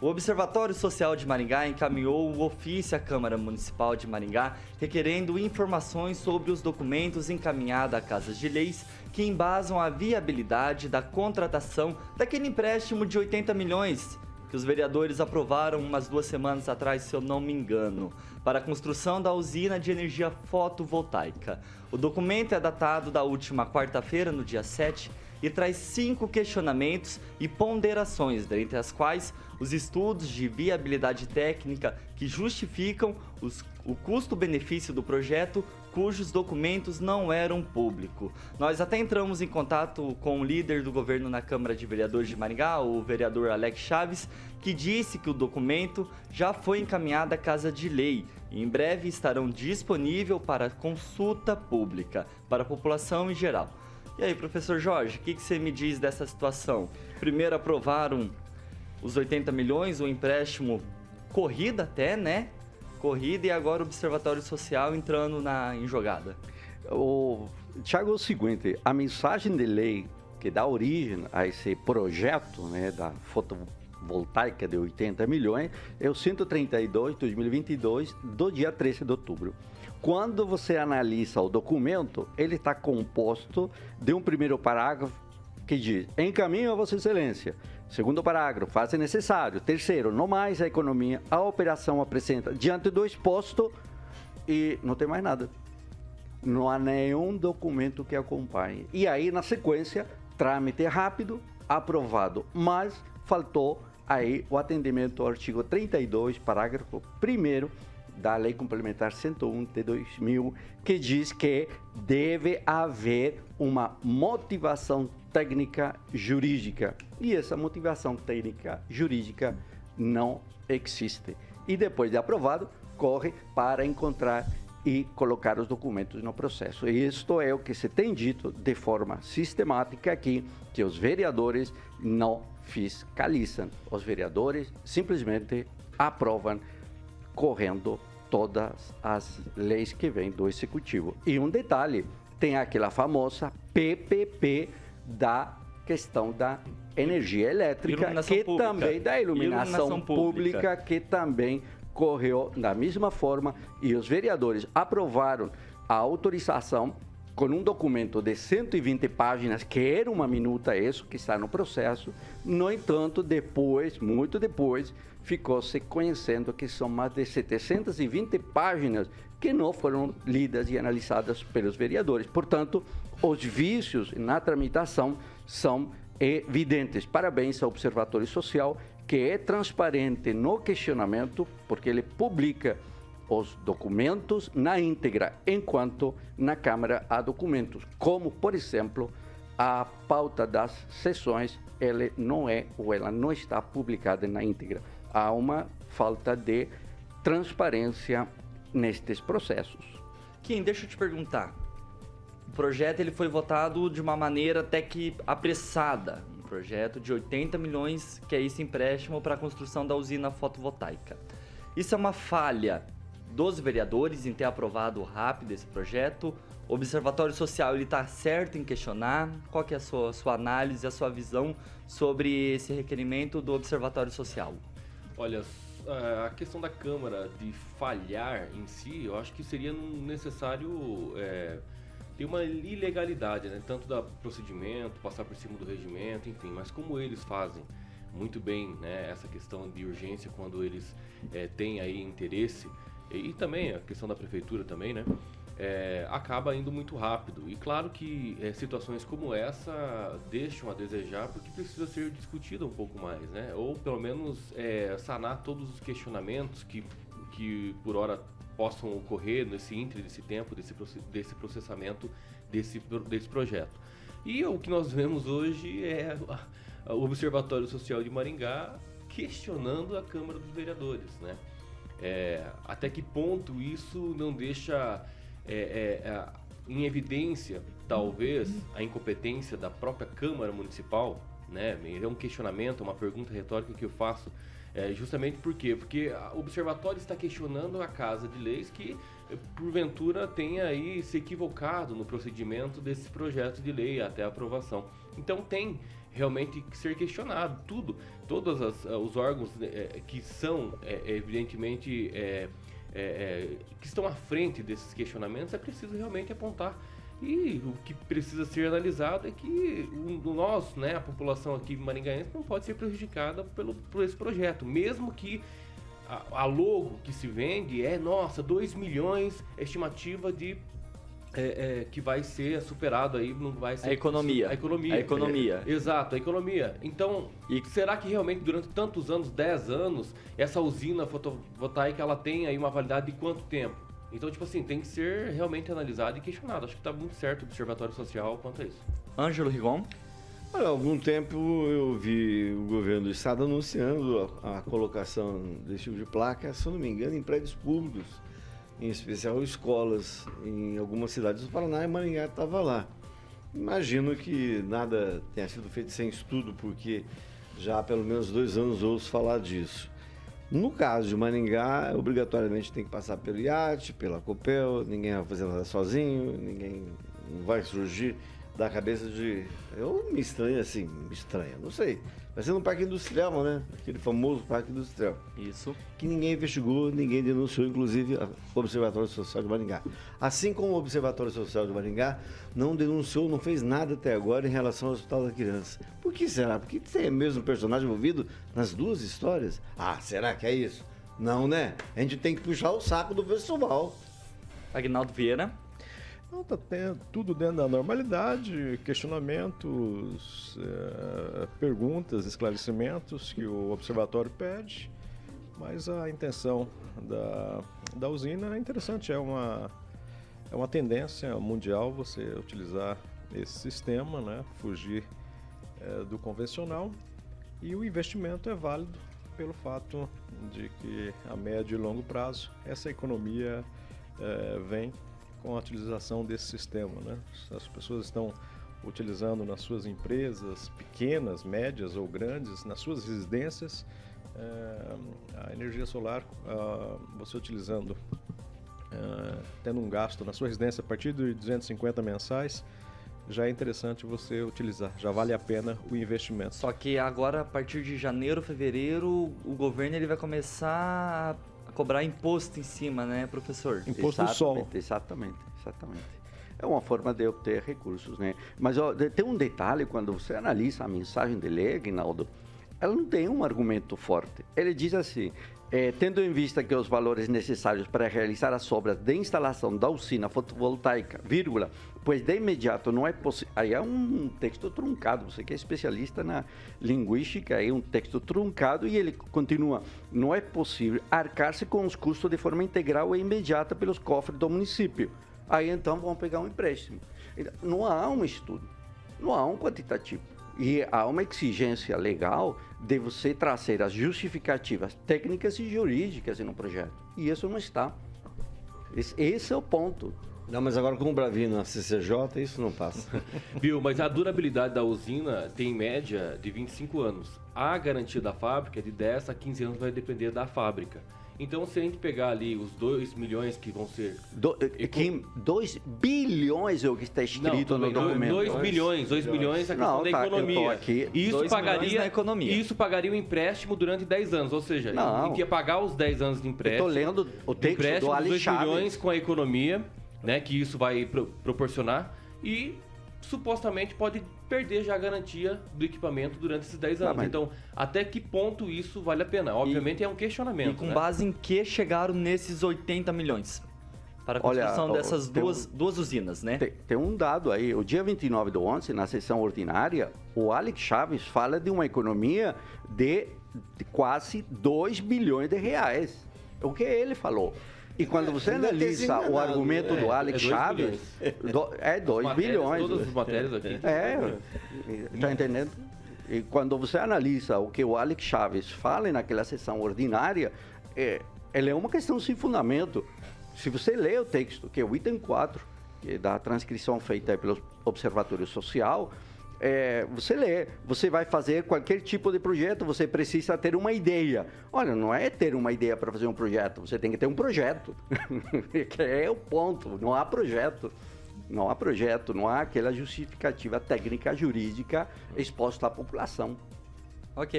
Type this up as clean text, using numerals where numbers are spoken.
O Observatório Social de Maringá encaminhou o ofício à Câmara Municipal de Maringá requerendo informações sobre os documentos encaminhados à Casa de Leis que embasam a viabilidade da contratação daquele empréstimo de 80 milhões que os vereadores aprovaram umas 2 semanas atrás, se eu não me engano, para a construção da usina de energia fotovoltaica. O documento é datado da última quarta-feira, no dia 7, e traz 5 questionamentos e ponderações, dentre as quais os estudos de viabilidade técnica que justificam o custo-benefício do projeto, cujos documentos não eram públicos. Nós até entramos em contato com o líder do governo na Câmara de Vereadores de Maringá, o vereador Alex Chaves, que disse que o documento já foi encaminhado à Casa de Lei e em breve estarão disponíveis para consulta pública, para a população em geral. E aí, professor Jorge, o que você me diz dessa situação? Primeiro aprovaram os 80 milhões, o empréstimo corrida até, né? Corrida, e agora o Observatório Social entrando em jogada. Tiago, é o seguinte, a mensagem de lei que dá origem a esse projeto, né, da fotovoltaica de 80 milhões é o 132 de 2022, do dia 13 de outubro. Quando você analisa o documento, ele está composto de um primeiro parágrafo que diz: encaminho a Vossa Excelência. Segundo parágrafo, faz necessário. Terceiro, no mais a economia, a operação apresenta diante do exposto, e não tem mais nada. Não há nenhum documento que acompanhe. E aí, na sequência, trâmite rápido, aprovado. Mas faltou aí o atendimento ao artigo 32, parágrafo 1º da Lei Complementar 101 de 2000, que diz que deve haver uma motivação técnica jurídica. E essa motivação técnica jurídica não existe. E depois de aprovado, corre para encontrar e colocar os documentos no processo. E isto é o que se tem dito de forma sistemática aqui, que os vereadores não fiscalizam. Os vereadores simplesmente aprovam correndo todas as leis que vêm do Executivo. E um detalhe, tem aquela famosa PPP da questão da energia elétrica, que pública. Também da iluminação pública, que também correu da mesma forma, e os vereadores aprovaram a autorização com um documento de 120 páginas, que era uma minuta, isso que está no processo. No entanto, depois, muito depois, ficou se conhecendo que são mais de 720 páginas que não foram lidas e analisadas pelos vereadores. Portanto, os vícios na tramitação são evidentes. Parabéns ao Observatório Social, que é transparente no questionamento, porque ele publica os documentos na íntegra, enquanto na Câmara há documentos, como, por exemplo, a pauta das sessões, ela não está publicada na íntegra. Há uma falta de transparência nestes processos. Kim, deixa eu te perguntar. O projeto ele foi votado de uma maneira até que apressada. Um projeto de 80 milhões, que é esse empréstimo para a construção da usina fotovoltaica. Isso é uma falha dos vereadores em ter aprovado rápido esse projeto? O Observatório Social está certo em questionar? Qual que é a sua análise, a sua visão sobre esse requerimento do Observatório Social? Olha, a questão da Câmara de falhar em si, eu acho que seria necessário ter uma ilegalidade, né? Tanto do procedimento, passar por cima do regimento, enfim, mas como eles fazem muito bem, né, essa questão de urgência quando eles têm aí interesse, e também a questão da prefeitura também, né? Acaba indo muito rápido. E claro que situações como essa deixam a desejar, porque precisa ser discutida um pouco mais, né? Ou pelo menos sanar todos os questionamentos que por hora possam ocorrer nesse desse tempo, desse processamento desse projeto. E o que nós vemos hoje é o Observatório Social de Maringá questionando a Câmara dos Vereadores, né? Até que ponto isso não deixa em evidência, talvez, a incompetência da própria Câmara Municipal, né? É um questionamento, uma pergunta retórica que eu faço, justamente por quê? Porque o Observatório está questionando a Casa de Leis que, porventura, tenha aí se equivocado no procedimento desse projeto de lei até a aprovação. Então tem realmente ser questionado. Todos os órgãos que são, evidentemente, que estão à frente desses questionamentos, é preciso realmente apontar. E o que precisa ser analisado é que nós, né, a população aqui maringaense, não pode ser prejudicada por esse projeto, mesmo que a logo que se vende 2 milhões, a estimativa de que vai ser superado aí, não vai ser... A economia. Exato, a economia. Então, será que realmente durante tantos anos, 10 anos, essa usina fotovoltaica, ela tem aí uma validade de quanto tempo? Então, tipo assim, tem que ser realmente analisado e questionado. Acho que está muito certo o Observatório Social quanto a isso. Ângelo Rigon. Olha, há algum tempo eu vi o governo do estado anunciando a colocação desse tipo de placa, se eu não me engano, em prédios públicos, em especial escolas, em algumas cidades do Paraná, e Maringá estava lá. Imagino que nada tenha sido feito sem estudo, porque já há pelo menos 2 anos ouço falar disso. No caso de Maringá, obrigatoriamente tem que passar pelo IAT, pela Copel, ninguém vai fazer nada sozinho, ninguém vai surgir da cabeça de... Eu me estranho assim, não sei. Vai ser no Parque Industrial, né? Aquele famoso Parque Industrial. Isso. Que ninguém investigou, ninguém denunciou, inclusive o Observatório Social de Maringá. Assim como o Observatório Social de Maringá não denunciou, não fez nada até agora em relação ao Hospital da Criança. Por que será? Porque tem o mesmo personagem envolvido nas 2 histórias? Ah, será que é isso? Não, né? A gente tem que puxar o saco do pessoal. Agnaldo Vieira. Não, tá tudo dentro da normalidade, questionamentos, perguntas, esclarecimentos que o observatório pede, mas a intenção da usina é interessante, é uma tendência mundial você utilizar esse sistema, né, fugir do convencional, e o investimento é válido pelo fato de que a médio e longo prazo essa economia vem com a utilização desse sistema, né? As pessoas estão utilizando nas suas empresas pequenas, médias ou grandes, nas suas residências, a energia solar, você utilizando, tendo um gasto na sua residência a partir de 250 mensais, já é interessante você utilizar, já vale a pena o investimento. Só que agora, a partir de janeiro, fevereiro, o governo ele vai começar a cobrar imposto em cima, né, professor? Imposto do sol. Exatamente. É uma forma de obter recursos, né? Mas ó, tem um detalhe, quando você analisa a mensagem de lei, Aguinaldo, ela não tem um argumento forte. Ele diz assim, tendo em vista que os valores necessários para realizar as obras de instalação da usina fotovoltaica, vírgula, pois de imediato não é possível... Aí é um texto truncado, você que é especialista na linguística, é um texto truncado e ele continua, não é possível arcar-se com os custos de forma integral e imediata pelos cofres do município. Aí então vão pegar um empréstimo. Não há um estudo, não há um quantitativo. E há uma exigência legal de você trazer as justificativas técnicas e jurídicas no projeto. E isso não está. Esse é o ponto. Não, mas agora com o Bravinho na CCJ, isso não passa. Bill, mas a durabilidade da usina tem em média de 25 anos. A garantia da fábrica é de 10 a 15 anos, vai depender da fábrica. Então, se a gente pegar ali os 2 milhões que vão ser... 2 bilhões é o que está escrito no documento. 2 bilhões é a questão da economia. Aqui, isso pagaria o empréstimo durante 10 anos, ou seja, a gente ia pagar os 10 anos de empréstimo. Estou lendo o texto do Alex Chaves. 2 milhões com a economia, né, que isso vai proporcionar, e supostamente pode perder já a garantia do equipamento durante esses 10 anos. Então, até que ponto isso vale a pena? Obviamente é um questionamento. E com base em que chegaram nesses 80 milhões? Para a construção dessas duas usinas, né? Tem um dado aí, o dia 29 do 11, na sessão ordinária, o Alex Chaves fala de uma economia de quase 2 bilhões de reais. O que ele falou? E quando você analisa o argumento do Alex Chaves, 2 bilhões. Todas as matérias aqui. Tá entendendo? E quando você analisa o que o Alex Chaves fala naquela sessão ordinária, ele é uma questão sem fundamento. Se você lê o texto, que é o item 4, que é da transcrição feita pelo Observatório Social, você lê, você vai fazer qualquer tipo de projeto, você precisa ter uma ideia. Olha, não é ter uma ideia para fazer um projeto, você tem que ter um projeto. Que é o ponto, não há projeto. Não há projeto, não há aquela justificativa técnica jurídica exposta à população. Ok,